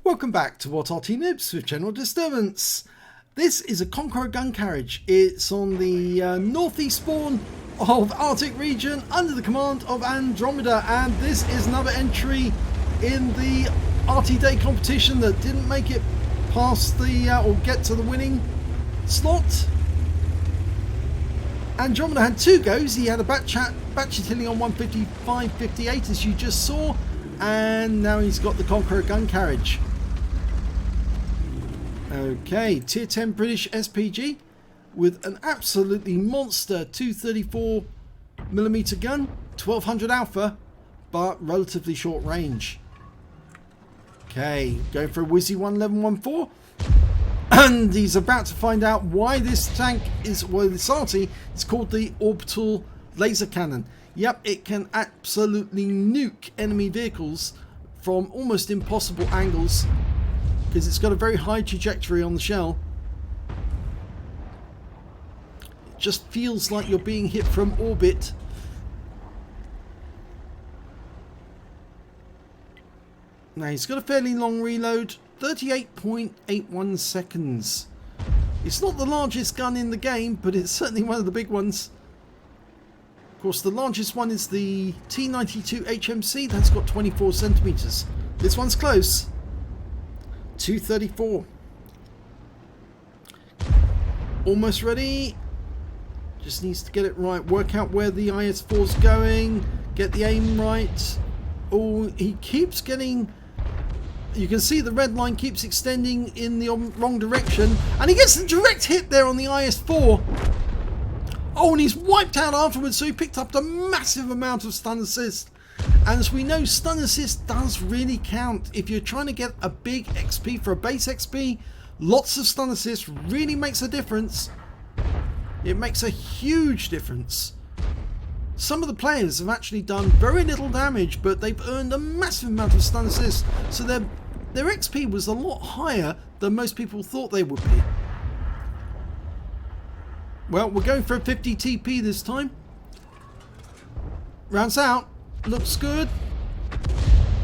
Welcome back to What Arty Noobs with General Disturbance. This is a Conqueror Gun Carriage. It's on the northeast spawn of Arctic region under the command of Andromeda, and this is another entry in the Arty Day Competition that didn't make it past the or get to the winning slot. Andromeda had two goes. He had a batch utility on 155.58 as you just saw, and now he's got the Conqueror Gun Carriage. Okay, tier 10 British SPG with an absolutely monster 234mm gun, 1200 alpha, but relatively short range. Okay, going for a Wizzy 1114, and he's about to find out why this tank is, well, this Arty is called the Orbital Laser Cannon. Yep, it can absolutely nuke enemy vehicles from almost impossible angles, because it's got a very high trajectory on the shell. It just feels like you're being hit from orbit. Now he's got a fairly long reload, 38.81 seconds. It's not the largest gun in the game, but it's certainly one of the big ones. Of course, the largest one is the T92 HMC. That's got 24 centimeters. This one's close. 234. Almost ready. Just needs to get it right. Work out where the IS-4's going. Get the aim right. Oh, he keeps getting... You can see the red line keeps extending in the wrong direction. And he gets the direct hit there on the IS-4. Oh, and he's wiped out afterwards, so he picked up a massive amount of stun assist. And as we know, stun assist does really count. If you're trying to get a big XP for a base XP, lots of stun assist really makes a difference. It makes a huge difference. Some of the players have actually done very little damage, but they've earned a massive amount of stun assist, so their XP was a lot higher than most people thought they would be. Well, we're going for a 50 TP this time. Rounds out. Looks good.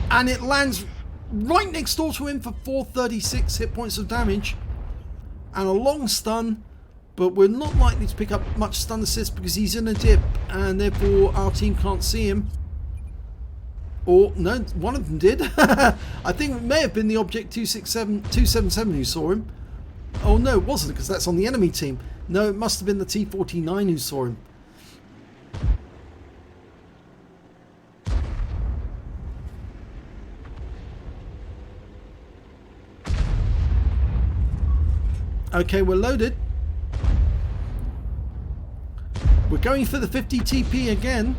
And it lands right next door to him for 436 hit points of damage. And a long stun. But we're not likely to pick up much stun assist because he's in a dip. And therefore our team can't see him. Or, no, one of them did. I think it may have been the Object 277 who saw him. Oh no, it wasn't, because that's on the enemy team. No, it must have been the T49 who saw him. Okay, we're loaded. We're going for the 50 TP again.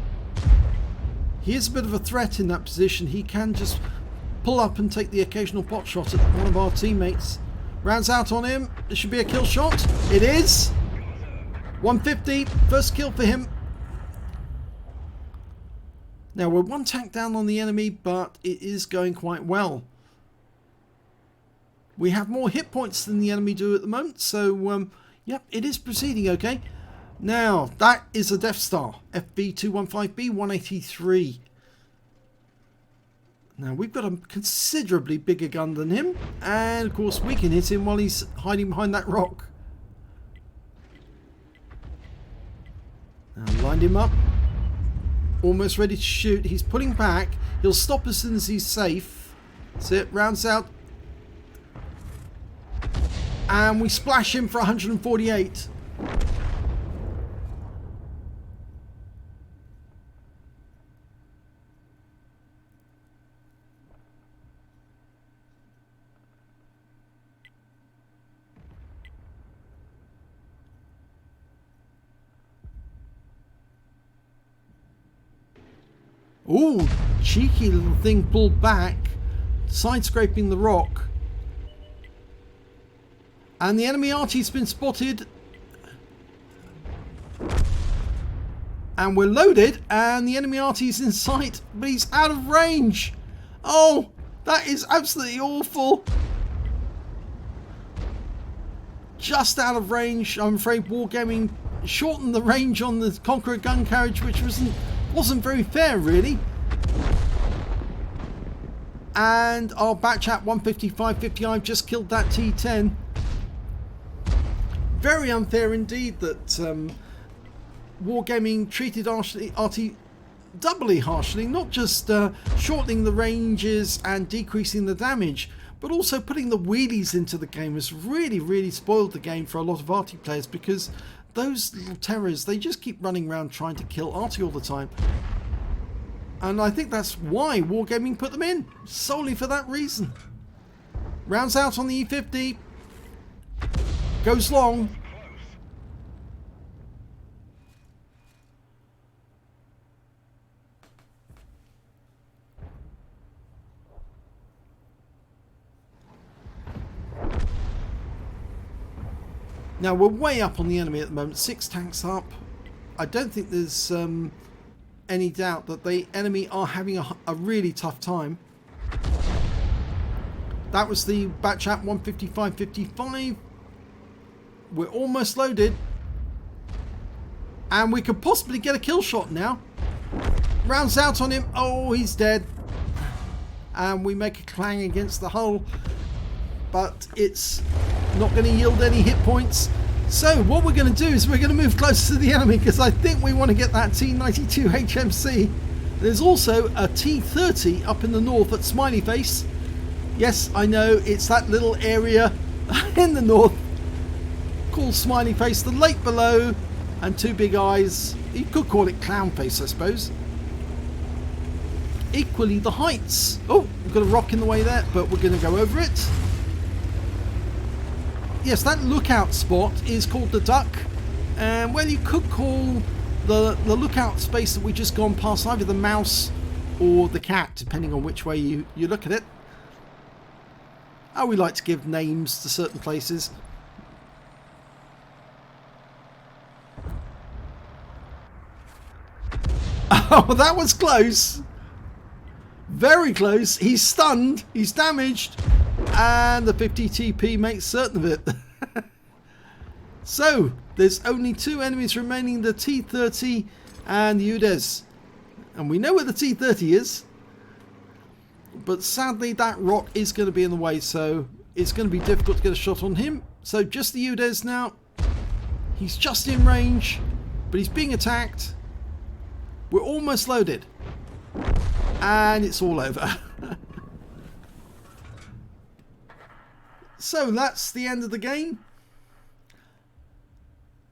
He is a bit of a threat in that position. He can just pull up and take the occasional pot shot at one of our teammates. Rounds out on him. This should be a kill shot. It is. 150. First kill for him. Now we're one tank down on the enemy, but it is going quite well. We have more hit points than the enemy do at the moment, so yep, it is proceeding okay. Now that is a Death Star FB215B 183. Now we've got a considerably bigger gun than him, and of course we can hit him while he's hiding behind that rock. Now lined him up, almost ready to shoot. He's pulling back. He'll stop as soon as he's safe. That's it. Rounds out, and we splash him for 148. Ooh, cheeky little thing pulled back, side scraping the rock. And the enemy Arty's been spotted. And we're loaded, and the enemy Arty's in sight, but he's out of range. Oh, that is absolutely awful. Just out of range. I'm afraid Wargaming shortened the range on the Conqueror Gun Carriage, which wasn't very fair, really. And our batch at 155.59 just killed that T10. Very unfair indeed that Wargaming treated Arty doubly harshly, not just shortening the ranges and decreasing the damage, but also putting the wheelies into the game has really spoiled the game for a lot of Arty players, because those little terrors, they just keep running around trying to kill Arty all the time. And I think that's why Wargaming put them in, solely for that reason. Rounds out on the E50. Goes long. Now we're way up on the enemy at the moment. 6 tanks up. I don't think there's any doubt that the enemy are having a really tough time. That was the batch at 155.55. We're almost loaded. And we could possibly get a kill shot now. Rounds out on him. Oh, he's dead. And we make a clang against the hull. But it's not going to yield any hit points. So what we're going to do is we're going to move closer to the enemy, because I think we want to get that T92 HMC. There's also a T30 up in the north at Smiley Face. Yes, I know, it's that little area in the north called Smiley Face, the lake below, and 2 big eyes. You could call it Clown Face, I suppose. Equally, the heights. Oh, we've got a rock in the way there, but we're going to go over it. Yes, that lookout spot is called the Duck, and well, you could call the lookout space that we just gone past either the Mouse or the Cat, depending on which way you look at it. Oh, we like to give names to certain places. Oh, that was close. Very close. He's stunned. He's damaged. And the 50 TP makes certain of it. So, there's only 2 enemies remaining, the T30 and the UDES. And we know where the T30 is. But sadly, that rock is going to be in the way, so it's going to be difficult to get a shot on him. So, just the UDES now. He's just in range, but he's being attacked. We're almost loaded. And it's all over. So that's the end of the game.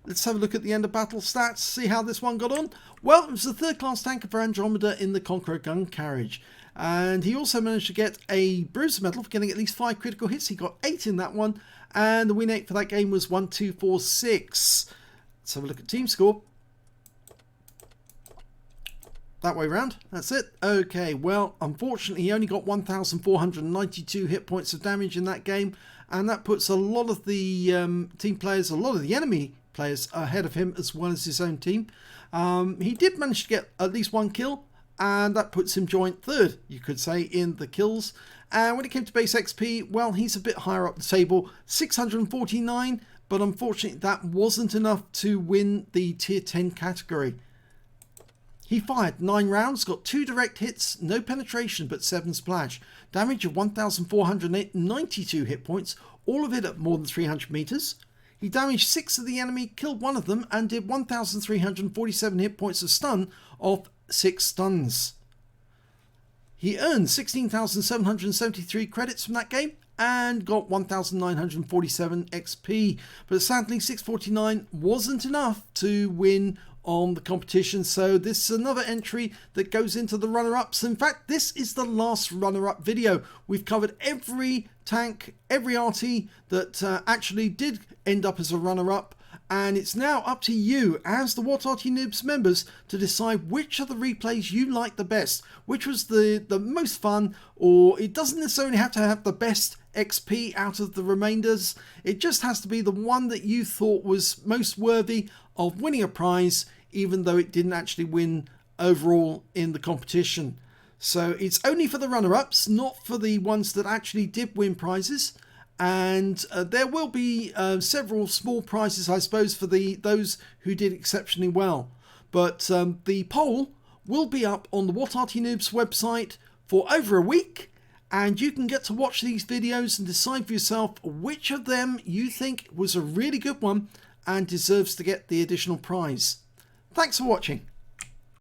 Let's have a look at the end of battle stats, see how this one got on. Well, it was the 3rd class tanker for Andromeda in the Conqueror Gun Carriage. And he also managed to get a Bruiser medal for getting at least 5 critical hits. He got 8 in that one. And the win 8 for that game was 1246. Let's have a look at team score. That way round. That's it. Okay, well, unfortunately, he only got 1,492 hit points of damage in that game. And that puts a lot of the team players, a lot of the enemy players ahead of him, as well as his own team. He did manage to get at least 1 kill. And that puts him joint 3rd, you could say, in the kills. And when it came to base XP, well, he's a bit higher up the table. 649. But unfortunately, that wasn't enough to win the tier 10 category. He fired 9 rounds, got 2 direct hits, no penetration but 7 splash. Damage of 1,492 hit points, all of it at more than 300 meters. He damaged 6 of the enemy, killed 1 of them, and did 1,347 hit points of stun off 6 stuns. He earned 16,773 credits from that game and got 1,947 XP. But sadly, 649 wasn't enough to win on the competition, so this is another entry that goes into the runner-ups. In fact, this is the last runner-up video. We've covered every tank, every Arty that actually did end up as a runner-up, and it's now up to you as the What Arty Noobs members to decide which of the replays you like the best, which was the most fun, or it doesn't necessarily have to have the best XP out of the remainders. It just has to be the one that you thought was most worthy of winning a prize, even though it didn't actually win overall in the competition. So it's only for the runner-ups, not for the ones that actually did win prizes. And there will be several small prizes, I suppose, for those who did exceptionally well. But the poll will be up on the What Arty Noobs website for over a week. and you can get to watch these videos and decide for yourself which of them you think was a really good one and deserves to get the additional prize. Thanks for watching.